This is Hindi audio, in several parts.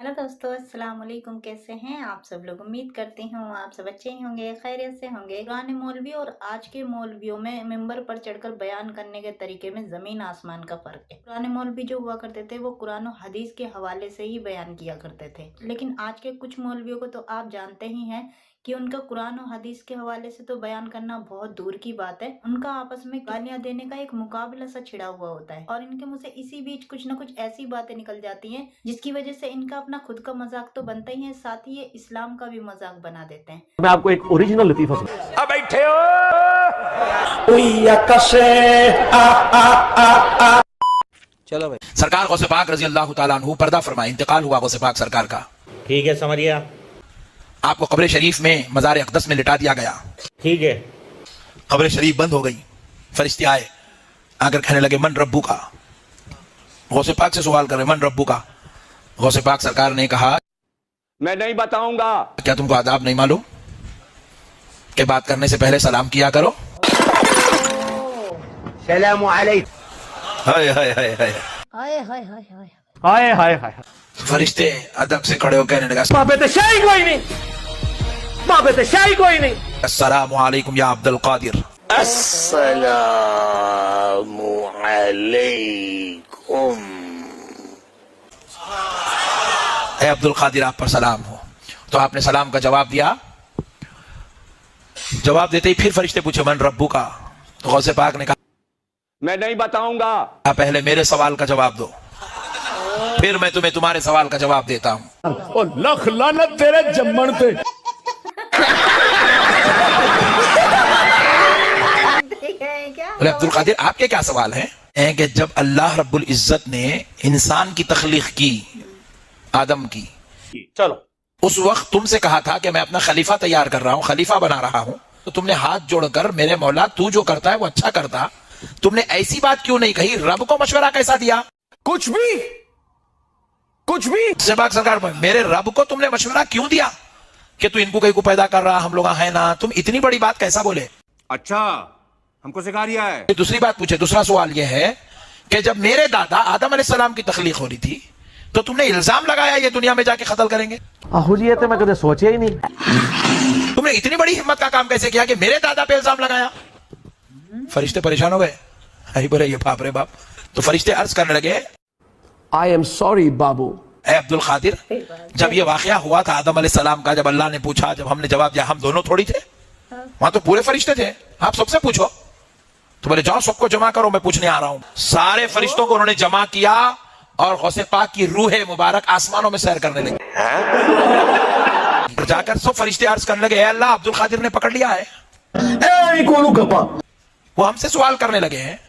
हेलो दोस्तों, अस्सलाम वालेकुम। कैसे हैं आप सब लोग? उम्मीद करती हूँ आप सब अच्छे ही होंगे, खैरियत से होंगे। पुराने मौलवी और आज के मौलवियों में मिंबर पर चढ़कर बयान करने के तरीके में ज़मीन आसमान का फ़र्क है। पुराने मौलवी जो हुआ करते थे वो कुरान और हदीस के हवाले से ही बयान किया करते थे, लेकिन आज के कुछ मौलवियों को तो आप जानते ही हैं कि उनका कुरान और हदीस के हवाले से तो बयान करना बहुत दूर की बात है। उनका आपस में गालियां देने का एक मुकाबला सा छिड़ा हुआ होता है और इनके मुंह से इसी बीच कुछ न कुछ ऐसी बातें निकल जाती हैं जिसकी वजह से इनका अपना खुद का मजाक तो बनता ही है, साथ ही ये इस्लाम का भी मजाक बना देते हैं। मैं आपको एक ओरिजिनल लतीफा सुना। अब बैठे हो चलो भाई। सरकार गौसे पाक रजी अल्लाह ताला अन्हु पर्दा फरमाए, इंतकाल हुआ गौसे पाक सरकार का। ठीक है, समझिए। आपको कब्र शरीफ में मज़ार अक़दस में लिटा दिया गया। ठीक है। कब्र शरीफ बंद हो गई। फरिश्ते आए, आकर कहने लगे मन रब्बू का। गौसे पाक से सवाल कर रहे मन रब्बू का। गौसे पाक सरकार ने कहा मैं नहीं बताऊंगा। क्या तुमको आदाब नहीं मालूम कि बात करने से पहले सलाम किया करो। सलाम अलैकुम। हाय हाय हाय हाय हाय हाय हाय हाय हाय हाय हाय। फरिश्ते अदब से खड़े हो कहने लगा बाबे तो शाही कोई नहीं, बाबे तो शाही कोई नहीं। अस्सलामु अलैकुम या अब्दुल कादिर। अस्सलामु अलैकुम। है अब्दुल कादिर, आप पर सलाम हो। तो आपने सलाम का जवाब दिया। जवाब देते ही फिर फरिश्ते पूछे मन रब्बू का। तो गौसे पाक ने कहा मैं नहीं बताऊंगा। पहले मेरे सवाल का जवाब दो, फिर मैं तुम्हें तुम्हारे सवाल का जवाब देता हूं। और लख लानत तेरे जम्मन पे। बोले अब्दुल कादिर आपके क्या सवाल हैं? कि जब अल्लाह रब्बुल इज्जत ने इंसान की तख्लीक की, आदम की, चलो उस वक्त तुमसे कहा था कि मैं अपना खलीफा तैयार कर रहा हूं, खलीफा बना रहा हूं, तो तुमने हाथ जोड़कर मेरे मौला तू जो करता है वो अच्छा करता, तुमने ऐसी बात क्यों नहीं कही? रब को मशवरा कैसा दिया? कुछ भी सेबाक सरकार, मेरे रब को तुमने मशवरा क्यों दिया कि तू इनको कहीं को पैदा कर रहा, हम लोग है ना, तुम इतनी बड़ी बात कैसा बोले? अच्छा हमको सिखा रिया है। दूसरी बात पूछे, दूसरा सवाल यह है कि जब मेरे दादा आदम अलैहिस्सलाम की तख्लीक हो रही थी तो तुमने इल्जाम लगाया ये दुनिया में जाके कत्ल करेंगे। आहो जी, ये तो मैं कभी सोचा ही नहीं। तुमने इतनी बड़ी हिम्मत का काम कैसे किया कि मेरे दादा पे इल्जाम लगाया? फरिश्ते परेशान हो गए, आई बोले ये बाप रे बाप। तो फरिश्ते अर्ज करने लगे आई एम सॉरी बाबू। ए अब्दुल कादिर, जब ये वाकया हुआ था आदम अलैहिस्सलाम का, जब अल्लाह ने पूछा, जब हमने जवाब दिया, हम दोनों थोड़ी थे वहां, तो पूरे फरिश्ते थे, आप सबसे पूछो। तो बोले जाओ सबको जमा करो, मैं पूछने आ रहा हूं। सारे फरिश्तों को उन्होंने जमा किया और गौसे पाक की रूह मुबारक आसमानों में सैर करने लगे। जाकर सब फरिश्ते अर्ज करने लगे अल्लाह अब्दुल कादिर ने पकड़ लिया है, वो हमसे सवाल करने लगे हैं।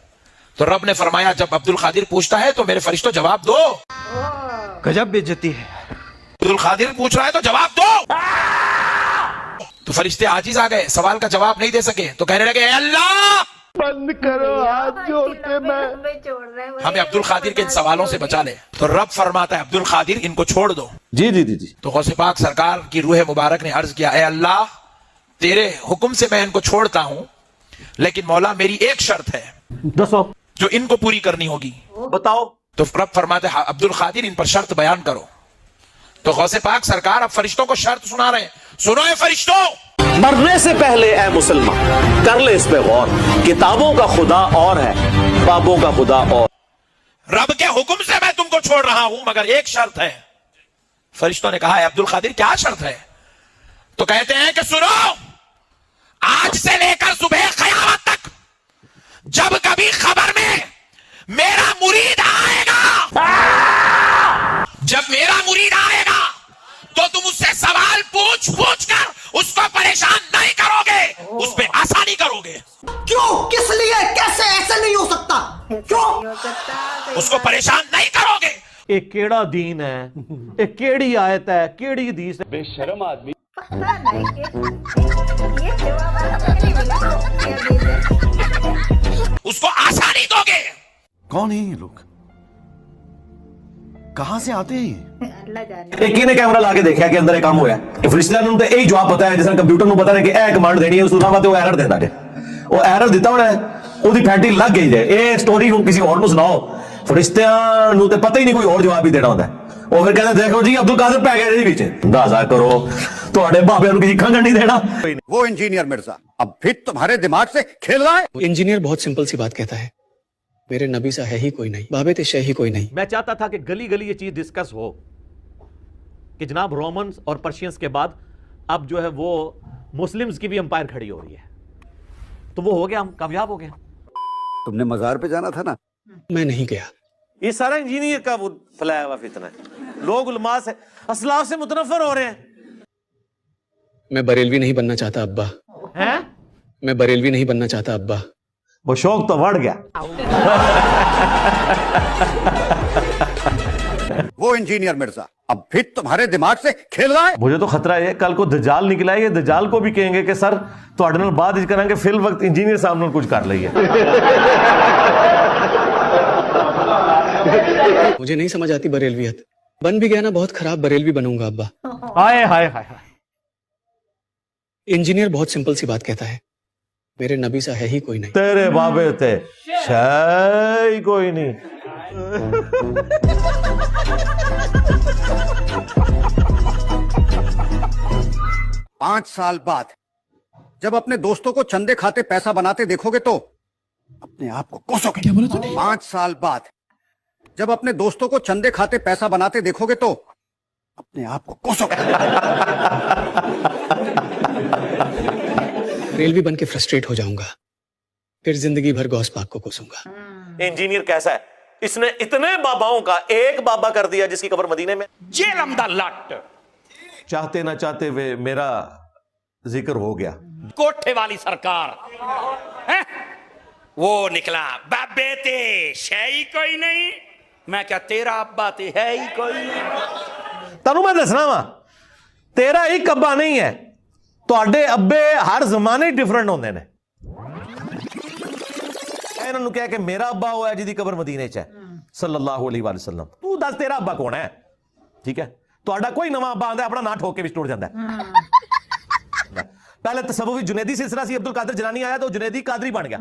तो रब ने फरमाया जब अब्दुल कादिर पूछता है तो मेरे फरिश्तों जवाब दो। गजब बेइज्जती है। अब्दुल कादिर पूछ रहा है तो जवाब दो। तो फरिश्ते आजिज आ गए, सवाल का जवाब नहीं दे सके, तो कहने लगे अल्लाह बंद करो हाथ जोड़ के, मैं हमें अब्दुल कादिर के इन सवालों से बचा ले। तो रब फरमाता है अब्दुल कादिर इनको छोड़ दो। जी जी जी जी। तो गौसे पाक सरकार की रूह मुबारक ने अर्ज किया ए अल्लाह तेरे हुक्म से मैं इनको छोड़ता हूं, लेकिन मौला मेरी एक शर्त है दसो जो इनको पूरी करनी होगी। बताओ। तो रब फरमाते हैं अब्दुल कादिर इन पर शर्त बयान करो। तो गौसे पाक सरकार अब फरिश्तों को शर्त सुना रहे हैं, सुनो ए फरिश्तों, मरने से पहले ए मुसलमान कर ले इस पे गौर, किताबों का खुदा और है, बाबों का खुदा और। रब के हुक्म से मैं तुमको छोड़ रहा हूं मगर एक शर्त है। फरिश्तों ने कहा है अब्दुल कादिर क्या शर्त है? तो कहते हैं कि सुनो, आज से लेकर सुबह क़यामत तक जब कभी खबर में मेरा मुरीद आएगा, जब मेरा मुरीद आएगा तो तुम उससे सवाल पूछ पूछ कर उसको परेशान नहीं करोगे, उस पे आसानी करोगे। क्यों? किस लिए? कैसे? ऐसे नहीं हो सकता। क्यों? उसको परेशान नहीं करोगे। ये केड़ा दीन है, ये केड़ी आयत है, केड़ी हदीस है? बेशरम आदमी। उसको आसानी दोगे। कौन है ये लोग? कहां से आते हैं? अल्लाह जाने। एक ने कैमरा ला के देखा कि अंदर एक काम होया, फरिश्ते ने तो यही जवाब पता है, जिस कंप्यूटर को पता है कि ए कमांड देनी है, उस बात वो एरर देता है, वो एरर दिता होना है, ਉਹਦੀ फैंटी लग गई है। ये स्टोरी किसी और ਨੂੰ सुनाओ, फरिश्तियां ਨੂੰ ਤੇ पता ही नहीं, कोई और जवाब ही देना होता है। ਉਹ ਫਿਰ ਕਹਿੰਦੇ ਦੇਖੋ ਜੀ ਅਬਦੁਲ ਕਾਦਰ ਪੈ ਗਿਆ ਇਹਦੇ ਵਿੱਚ ਅੰਦਾਜ਼ਾ ਕਰੋ ਤੁਹਾਡੇ ਬਾਬਿਆਂ ਨੂੰ ਕਿਸੇ ਖੰਗਣ नहीं देना वो इंजीनियर मिर्जा अब फिर तुम्हारे दिमाग से खेल रहा है। इंजीनियर बहुत सिंपल सी बात कहता है, मेरे नबी सा है ही कोई नहीं, बाबे ते शह ही कोई नहीं। मैं चाहता था कि गली गली ये चीज डिस्कस हो कि जनाब रोमन्स और पर्शियंस के बाद अब जो है वो मुस्लिम्स की भी अंपायर खड़ी हो रही है, तो वो हो गया, हम कामयाब हो गए। तुमने मजार पे जाना था ना। मैं नहीं गया। ये सारा इंजीनियर का वो फैलाया हुआ फितना है। लोग उलमा से असलाफ से मुतनफर हो रहे हैं। मैं बरेलवी नहीं बनना चाहता अब्बा, हैं? मैं बरेलवी नहीं बनना चाहता अब्बा। वो शौक तो बढ़ गया। वो इंजीनियर मिर्जा अब फिर तुम्हारे दिमाग से खेल रहा है। मुझे तो खतरा है कल को दजाल निकला है, दजाल को भी कहेंगे कि सर ਤੁਹਾਡੇ ਨਾਲ ਬਾਅਦ ਵਿੱਚ ਕਰਾਂਗੇ ਫਿਲ ਵਕਤ ਇੰਜੀਨੀਅਰ ਸਾਹਿਬ ਨਾਲ ਕੁਝ ਕਰ ਲਈਏ। मुझे नहीं समझ आती बरेलवियत, बन भी गया ना बहुत खराब बरेलवी बनूंगा अब्बा। हाय हाय हाय हाय। इंजीनियर बहुत सिंपल सी बात कहता है, मेरे नबी सा है ही कोई नहीं। तेरे बाबे ते शाय कोई नहीं। 5 साल बाद जब अपने दोस्तों को चंदे खाते पैसा बनाते देखोगे तो अपने आप को कोसोगे। क्या बोला तूने? 5 साल बाद जब अपने दोस्तों को चंदे खाते पैसा बनाते देखोगे तो अपने आप को कोसोगे। रेलवी बन के फ्रस्ट्रेट हो जाऊंगा, फिर जिंदगी भर गौस पाक को कोसूंगा। इंजीनियर कैसा है, इसने इतने बाबाओं का एक बाबा कर दिया जिसकी कब्र मदीने में। जेलमदा लट चाहते ना चाहते वे मेरा जिक्र हो गया। कोठे वाली सरकार है? वो निकला बाबे ते है ही कोई नहीं। मैं क्या तेरा अब्बा ते है ही कोई नहीं। तनु मैं दसना वा तेरा एक अब्बा नहीं है, ਤੁਹਾਡੇ ਅੱਬੇ ਹਰ ਜ਼ਮਾਨੇ ਡਿਫਰੈਂਟ ਹੁੰਦੇ ਨੇ। ਇਹਨਾਂ ਨੂੰ ਕਹਿ ਕੇ ਮੇਰਾ ਅੱਬਾ ਹੋਇਆ ਜਿਹਦੀ ਕਬਰ ਮਦੀਨੇ 'ਚ ਹੈ ਸੱਲੱਲਾਹੁ ਅਲੈਹਿ ਵਸੱਲਮ। ਤੂੰ ਦੱਸ ਤੇਰਾ ਅੱਬਾ ਕੌਣ ਹੈ? ਠੀਕ ਹੈ, ਤੁਹਾਡਾ ਕੋਈ ਨਵਾਂ ਅੱਬਾ ਆਂਦਾ ਆਪਣਾ ਨਾਂ ਠੋਕ ਕੇ ਵਿੱਚ ਟੁੱਟ ਜਾਂਦਾ ਹੈ। पहले तसव्वुफ विच जुनैदी सिलसिला सी, अब्दुल कादिर जिलानी आया तो जुनैदी कादरी बन गया।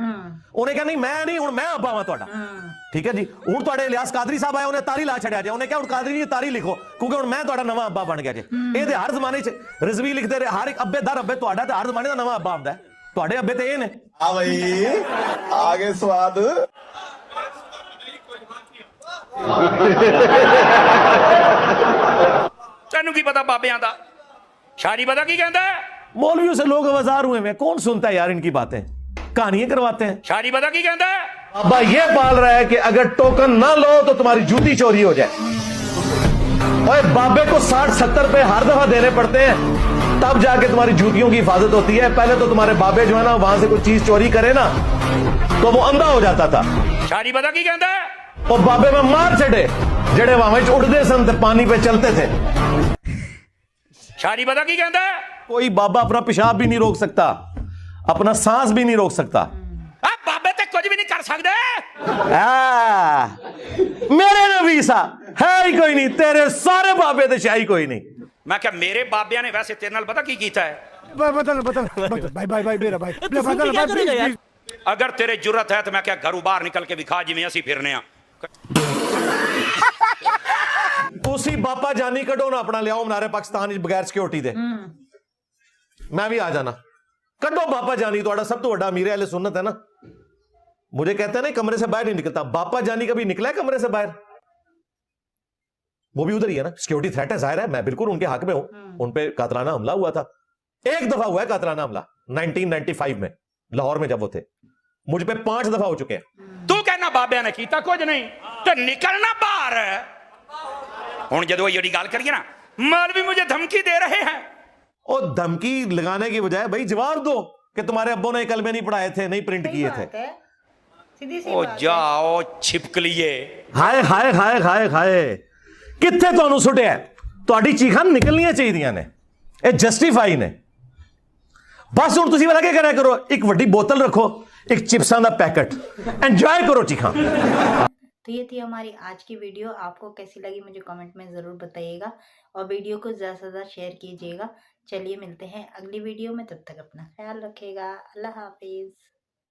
उन्हें कहा नहीं मैं नहीं, हुण मैं अब्बा वां तुहाडा। ठीक है जी, हुण तुहाडे इलियास कादरी साहब आए, उन्हें तारी ला छड़िया जे। उन्हें कहा हुण कादरी नहीं तारी लिखो क्योंकि हुण मैं तुहाडा नवां अब्बा बन गया जे। ये ते हर जमाने च रिजवी लिखते रहे, हर एक अब्बे दर अब्बे तुहाडा ते हर जमाने दा नवां अब्बा आंदा है। तुहाडे अब्बे ते ये ने। हां भाई आगे स्वाद। तैनू की पता बाबियां दा? शारी पता की कहंदा है? मौलवियों से लोग आवाजार हुए हैं, कौन सुनता है यार इनकी बातें, कहानियां करवाते हैं। शारी पता की कहंदा है? बाबा ये पाल रहा है कि अगर टोकन ना लो तो तुम्हारी जूती चोरी हो जाए। और बाबे को 60-70 रुपए हर दफा देने पड़ते हैं तब जाके तुम्हारी जूतियों की हिफाजत होती है। पहले तो तुम्हारे बाबे जो है ना वहां से कोई चीज चोरी करे ना तो वो अंधा हो जाता था। शारी पता की कहंदा है? और बाबे में मार छड़े जड़े वहां उड़ते सन ते पानी पे चलते थे। शारी पता की कहंदा है? कोई बाबा अपना पेशाब भी नहीं रोक सकता, अपना सांस भी नहीं रोक सकता। बाबे ते कुछ भी नहीं कर सकते। मेरे नबी सा है ही कोई नहीं, तेरे सारे बाबे ते शाही कोई नहीं। मैं क्या मेरे बाबिया ने वैसे तेरे नाल पता की कीता है? भाई मेरा भाई अगर तेरे जुर्रत है तो मैं क्या घरों बाहर निकल के विखा जिवें असीं फिरने आ। उसी बापा जानी कढो ना अपना लियाओ मनारे पाकिस्तान बगैर सिक्योरिटी दे। मैं भी आ जाना, कढो बापा जानी, तो सब तो बड़ा अमीर अहले सुन्नत है ना। मुझे कहते हैं ना कमरे से बाहर नहीं निकलता, बापा जानी कभी निकला है कमरे से बाहर? वो भी उधर ही है ना, सिक्योरिटी थ्रेट है, जाहिर है मैं बिल्कुल उनके हक में हूं। उन पे कातलाना हमला हुआ था, एक दफा हुआ है कातलाना हमला 1995 में लाहौर में जब वो थे। मुझ पे 5 दफा हो चुके हैं। तू कहना बाबिया ने कीता कुछ नहीं तो निकलना बाहर है। हुण जदों ये गल करिए ना, मौलवी मुझे धमकी दे रहे हैं। और धमकी लगाने की बजाय भाई जवाब दो कि तुम्हारे अब्बों ने कलमे नहीं पढ़ाए थे, नहीं प्रिंट किए थे। ओ जाओ छिपकलिए। हाय हाय हाय हाय हाय कित्थे तुहानू सुटिया? तुहाडी चीखां निकलनियां चाहिए ने, ये जस्टिफाई ने। बस हुण तुसीं वाला क्या करा करो, एक वड्डी बोतल रखो, एक चिप्सां दा पैकेट, एंजॉय करो चीखां। तो ये थी हमारी आज की वीडियो। आपको कैसी लगी मुझे कमेंट में ज़रूर बताइएगा और वीडियो को ज़्यादा से ज़्यादा शेयर कीजिएगा। चलिए मिलते हैं अगली वीडियो में, तब तक अपना ख्याल रखिएगा। अल्लाह हाफिज़।